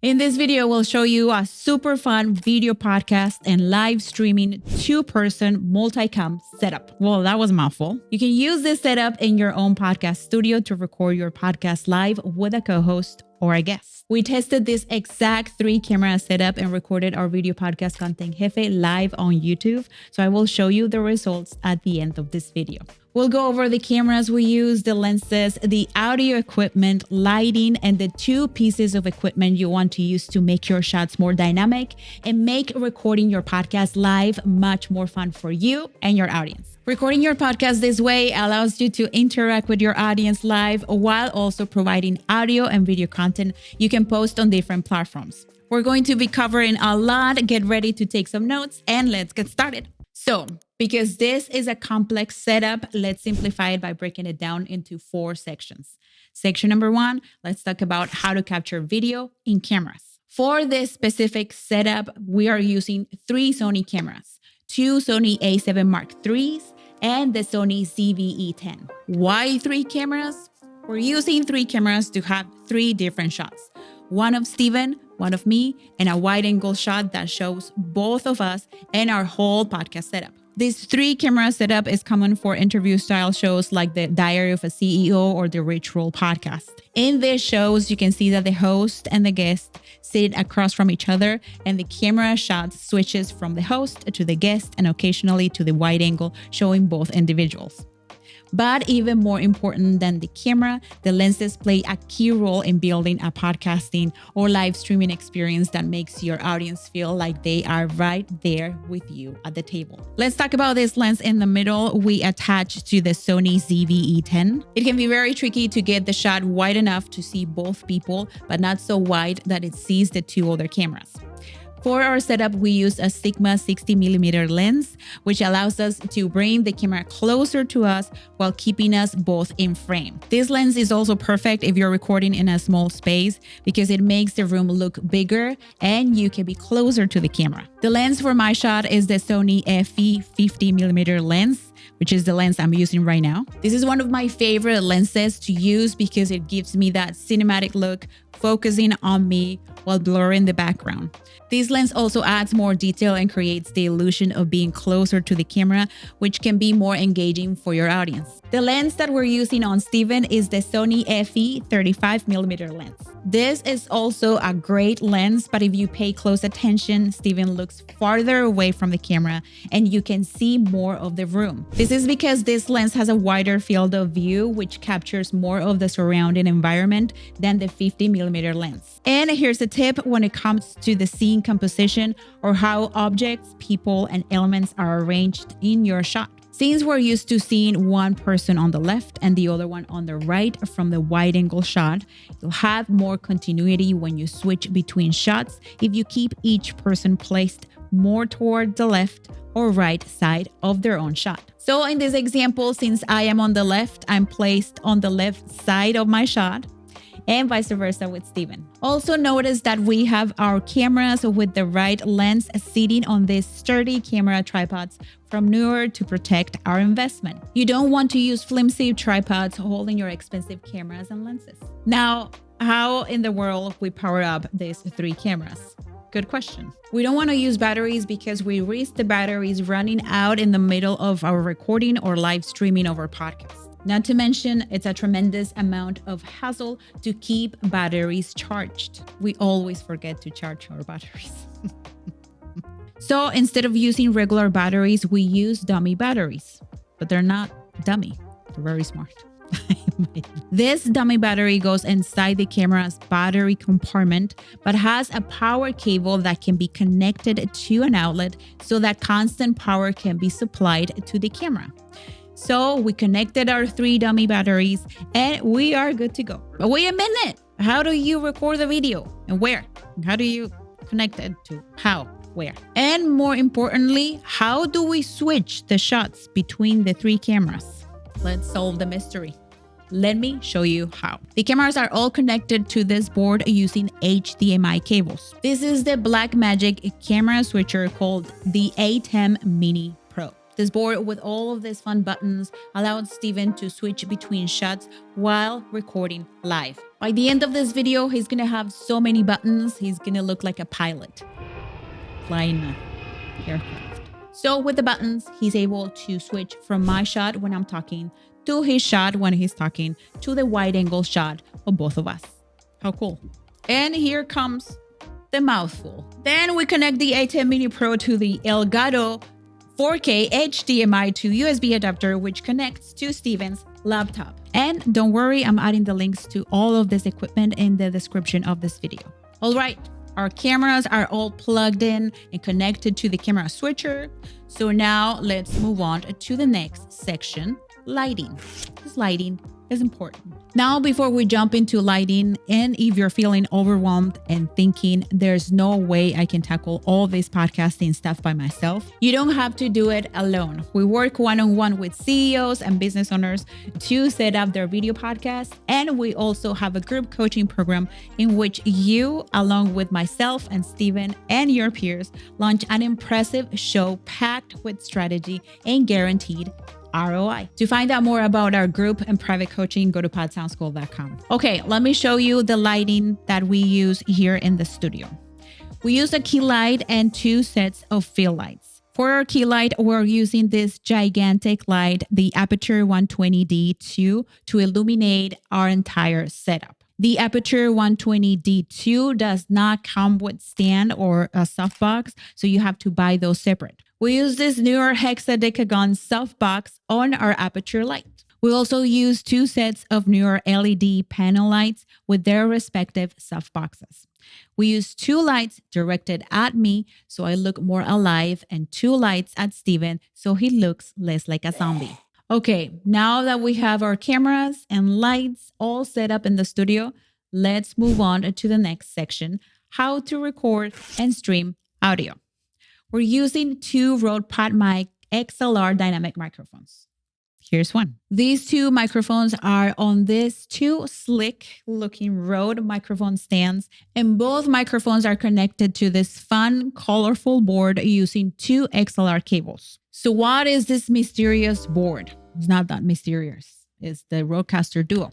In this video, we'll show you a super fun video podcast and live streaming two-person multicam setup. Well, that was a mouthful. You can use this setup in your own podcast studio to record your podcast live with a co-host or a guest. We tested this exact 3-camera setup and recorded our video podcast Content Jefe live on YouTube. So I will show you the results at the end of this video. We'll go over the cameras we use, the lenses, the audio equipment, lighting, and the 2 pieces of equipment you want to use to make your shots more dynamic and make recording your podcast live much more fun for you and your audience. Recording your podcast this way allows you to interact with your audience live while also providing audio and video content you can post on different platforms. We're going to be covering a lot. Get ready to take some notes and let's get started. So, because this is a complex setup, let's simplify it by breaking it down into 4 sections. Section number 1, let's talk about how to capture video in cameras. For this specific setup, we are using 3 Sony cameras, 2 Sony a7 Mark IIIs and the Sony ZV-E10. Why 3 cameras? We're using 3 cameras to have 3 different shots. One of Steven, one of me, and a wide-angle shot that shows both of us and our whole podcast setup. This 3-camera setup is common for interview-style shows like the Diary of a CEO or the Rich Roll podcast. In these shows, you can see that the host and the guest sit across from each other, and the camera shot switches from the host to the guest and occasionally to the wide angle, showing both individuals. But even more important than the camera, the lenses play a key role in building a podcasting or live streaming experience that makes your audience feel like they are right there with you at the table. Let's talk about this lens in the middle we attach to the Sony ZV-E10. It can be very tricky to get the shot wide enough to see both people, but not so wide that it sees the 2 other cameras. For our setup, we use a Sigma 60mm lens, which allows us to bring the camera closer to us while keeping us both in frame. This lens is also perfect if you're recording in a small space because it makes the room look bigger and you can be closer to the camera. The lens for my shot is the Sony FE 50mm lens, which is the lens I'm using right now. This is one of my favorite lenses to use because it gives me that cinematic look, focusing on me while blurring the background. This lens also adds more detail and creates the illusion of being closer to the camera, which can be more engaging for your audience. The lens that we're using on Steven is the Sony FE 35mm lens. This is also a great lens, but if you pay close attention, Steven looks farther away from the camera and you can see more of the room. This is because this lens has a wider field of view, which captures more of the surrounding environment than the 50mm lens. And here's a tip when it comes to the scene composition or how objects, people, and elements are arranged in your shot. Since we're used to seeing one person on the left and the other one on the right from the wide-angle shot, you'll have more continuity when you switch between shots if you keep each person placed more toward the left or right side of their own shot. So in this example, since I am on the left, I'm placed on the left side of my shot, and vice versa with Steven. Also notice that we have our cameras with the right lens sitting on these sturdy camera tripods from Newer to protect our investment. You don't want to use flimsy tripods holding your expensive cameras and lenses. Now, how in the world we power up these 3 cameras? Good question. We don't want to use batteries because we risk the batteries running out in the middle of our recording or live streaming of our podcast. Not to mention, it's a tremendous amount of hassle to keep batteries charged. We always forget to charge our batteries. So instead of using regular batteries, we use dummy batteries. But they're not dummy. They're very smart. This dummy battery goes inside the camera's battery compartment, but has a power cable that can be connected to an outlet so that constant power can be supplied to the camera. So we connected our 3 dummy batteries and we are good to go. But wait a minute, how do you record the video and where? How do you connect it to how, where? And more importantly, how do we switch the shots between the 3 cameras? Let's solve the mystery. Let me show you how. The cameras are all connected to this board using HDMI cables. This is the Blackmagic camera switcher called the A10 Mini Pro. This board with all of these fun buttons allowed Steven to switch between shots while recording live. By the end of this video, he's gonna have so many buttons, he's gonna look like a pilot flying an aircraft. So with the buttons, he's able to switch from my shot when I'm talking to his shot when he's talking to the wide angle shot of both of us. How cool. And here comes the mouthful. Then we connect the A10 Mini Pro to the Elgato 4K HDMI to USB adapter, which connects to Steven's laptop. And don't worry, I'm adding the links to all of this equipment in the description of this video. All right, our cameras are all plugged in and connected to the camera switcher. So now let's move on to the next section, lighting. This lighting is important. Now, before we jump into lighting, and if you're feeling overwhelmed and thinking there's no way I can tackle all this podcasting stuff by myself, you don't have to do it alone. We work one-on-one with CEOs and business owners to set up their video podcast. And we also have a group coaching program in which you, along with myself and Steven and your peers, launch an impressive show packed with strategy and guaranteed ROI. To find out more about our group and private coaching, go to podsoundschool.com. Okay, let me show you the lighting that we use here in the studio. We use a key light and 2 sets of fill lights. For our key light, we're using this gigantic light, the Aperture 120D2, to illuminate our entire setup. The Aperture 120D2 does not come with stand or a softbox, so you have to buy those separate. We use this newer hexadecagon softbox on our Aperture light. We also use 2 sets of newer LED panel lights with their respective softboxes. We use 2 lights directed at me so I look more alive, and 2 lights at Steven so he looks less like a zombie. Okay, now that we have our cameras and lights all set up in the studio, let's move on to the next section, how to record and stream audio. We're using 2 Rode PodMic XLR dynamic microphones. Here's one. These 2 microphones are on these 2 slick looking Rode microphone stands, and both microphones are connected to this fun, colorful board using 2 XLR cables. So what is this mysterious board? It's not that mysterious. It's the Rodecaster Duo.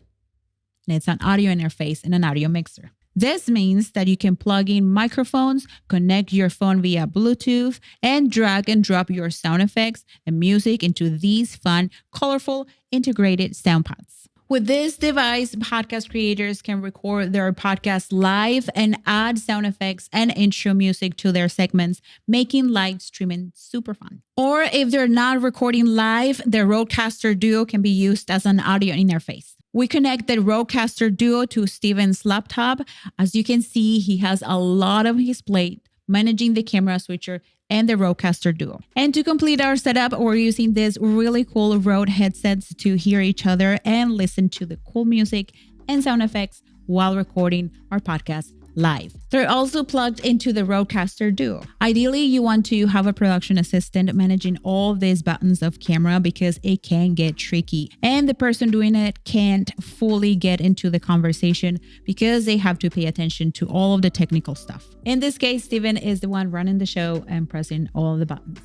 And it's an audio interface and an audio mixer. This means that you can plug in microphones, connect your phone via Bluetooth, and drag and drop your sound effects and music into these fun, colorful, integrated sound pods. With this device, podcast creators can record their podcast live and add sound effects and intro music to their segments, making live streaming super fun. Or if they're not recording live, the Rodecaster Duo can be used as an audio interface. We connect the Rodecaster Duo to Steven's laptop. As you can see, he has a lot on his plate, managing the camera switcher and the Rodecaster Duo. And to complete our setup, we're using these really cool Rode headsets to hear each other and listen to the cool music and sound effects while recording our podcast live. They're also plugged into the Rodecaster Duo. Ideally, you want to have a production assistant managing all these buttons of camera because it can get tricky. And the person doing it can't fully get into the conversation because they have to pay attention to all of the technical stuff. In this case, Steven is the one running the show and pressing all the buttons.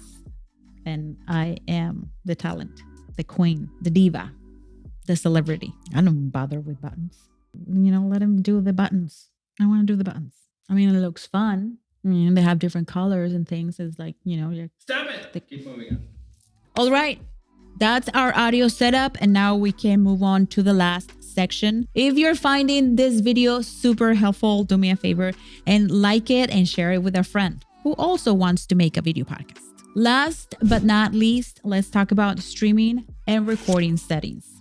And I am the talent, the queen, the diva, the celebrity. I don't bother with buttons. Let him do the buttons. I want to do the buttons. I mean, it looks fun. I mean, they have different colors and things. It's like, Stop it! Keep moving on. All right. That's our audio setup. And now we can move on to the last section. If you're finding this video super helpful, do me a favor and like it and share it with a friend who also wants to make a video podcast. Last but not least, let's talk about streaming and recording settings.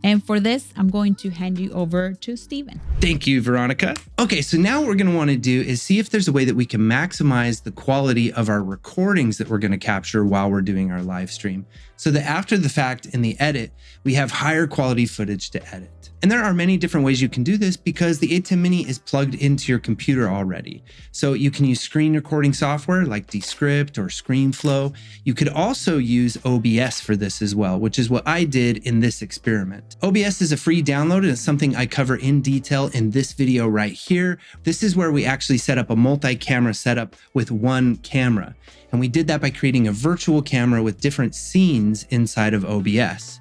And for this, I'm going to hand you over to Steven. Thank you, Veronica. Okay, so now what we're going to want to do is see if there's a way that we can maximize the quality of our recordings that we're going to capture while we're doing our live stream, so that after the fact in the edit, we have higher quality footage to edit. And there are many different ways you can do this because the 810 Mini is plugged into your computer already. So you can use screen recording software like Descript or ScreenFlow. You could also use OBS for this as well, which is what I did in this experiment. OBS is a free download and it's something I cover in detail in this video right here. This is where we actually set up a multi-camera setup with one camera. And we did that by creating a virtual camera with different scenes inside of OBS.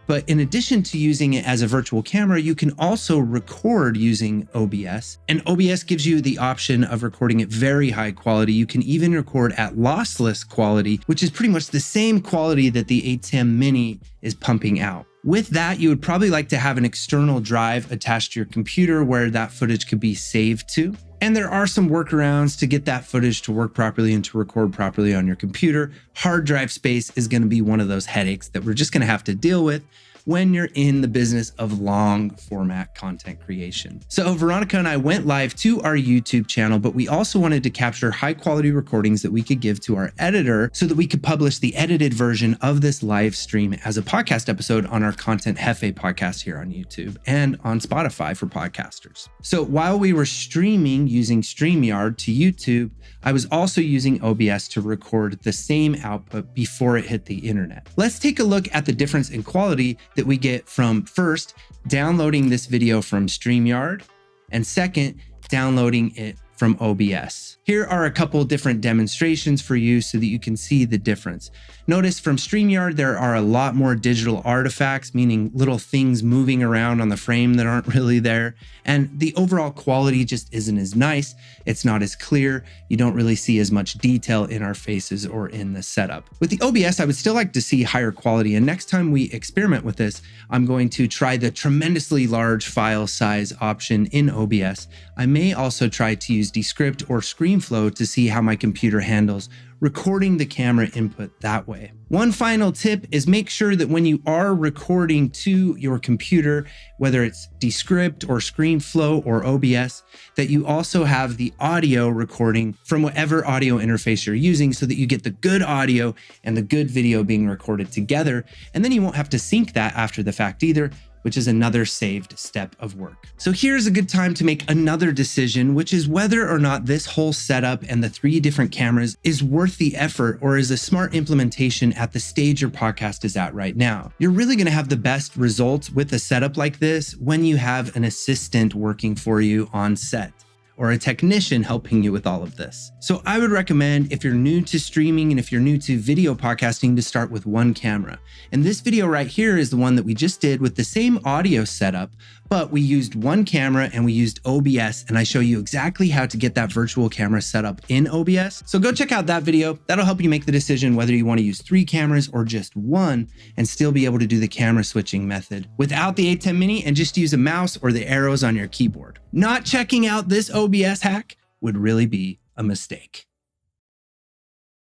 But in addition to using it as a virtual camera, you can also record using OBS. And OBS gives you the option of recording at very high quality. You can even record at lossless quality, which is pretty much the same quality that the 810 Mini is pumping out. With that, you would probably like to have an external drive attached to your computer where that footage could be saved to. And there are some workarounds to get that footage to work properly and to record properly on your computer. Hard drive space is going to be one of those headaches that we're just going to have to deal with when you're in the business of long format content creation. So Veronica and I went live to our YouTube channel, but we also wanted to capture high quality recordings that we could give to our editor so that we could publish the edited version of this live stream as a podcast episode on our Content Jefe podcast here on YouTube and on Spotify for podcasters. So while we were streaming using StreamYard to YouTube, I was also using OBS to record the same output before it hit the internet. Let's take a look at the difference in quality that we get from first downloading this video from StreamYard and second downloading it from OBS. Here are a couple different demonstrations for you so that you can see the difference. Notice from StreamYard, there are a lot more digital artifacts, meaning little things moving around on the frame that aren't really there. And the overall quality just isn't as nice. It's not as clear. You don't really see as much detail in our faces or in the setup. With the OBS, I would still like to see higher quality. And next time we experiment with this, I'm going to try the tremendously large file size option in OBS. I may also try to use Descript or ScreenFlow to see how my computer handles recording the camera input that way. One final tip is make sure that when you are recording to your computer, whether it's Descript or ScreenFlow or OBS, that you also have the audio recording from whatever audio interface you're using so that you get the good audio and the good video being recorded together. And then you won't have to sync that after the fact either, which is another saved step of work. So here's a good time to make another decision, which is whether or not this whole setup and the 3 different cameras is worth the effort or is a smart implementation at the stage your podcast is at right now. You're really gonna have the best results with a setup like this when you have an assistant working for you on set, or a technician helping you with all of this. So I would recommend, if you're new to streaming and if you're new to video podcasting, to start with one camera. And this video right here is the one that we just did with the same audio setup, but we used one camera and we used OBS, and I show you exactly how to get that virtual camera set up in OBS. So go check out that video. That'll help you make the decision whether you want to use 3 cameras or just one and still be able to do the camera switching method without the 810 Mini and just use a mouse or the arrows on your keyboard. Not checking out this OBS hack would really be a mistake.